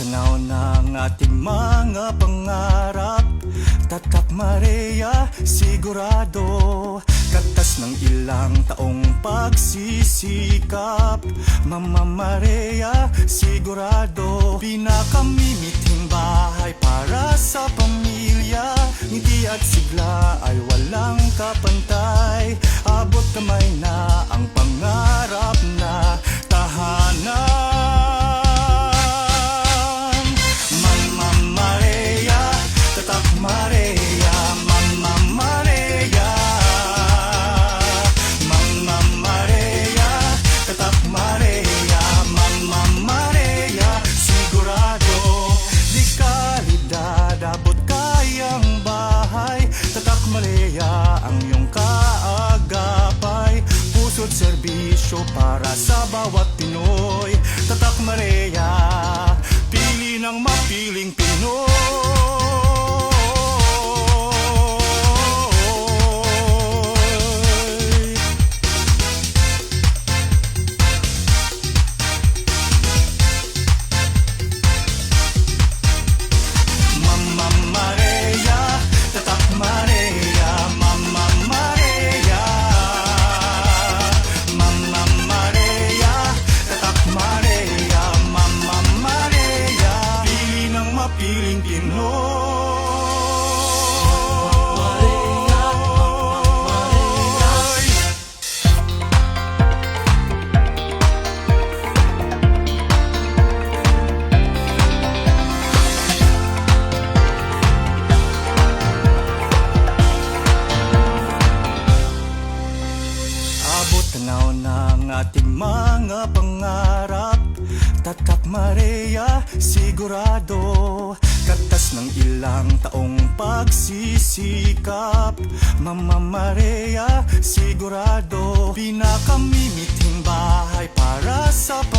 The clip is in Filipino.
tanaw ng ating mga pangarap. Tatak Maria, sigurado. Katas ng ilang taong pagsisikap. Mama Maria, sigurado. Pinakamimithing bahay para sa pamilya. Ngiti at sigla ay walang kapantay. Abot kamay na ang pangarap na tahanan. Mama Maria, Tatak Maria, Mama Maria. Mama Maria, Tatak Maria, Mama Maria. Sigurado, di kalidad, abot kayang bahay. Tatak Maria, ang iyong kaagapay. Puso't serbisyo para sa bawat Pinoy. Tatak Maria, pili ng mapiling Pinoy. Mama Maria, Tatak Maria, Mama Maria. Mama Maria, Tatak Maria, Mama Maria. Pili ng mapiling Pinoy. Abot tanaw ng ating mga pangarap. Tatak Maria, sigurado. Katas ng ilang taong pagsisikap. Mama Maria, sigurado. Pinakamimithing bahay para sa pamilya.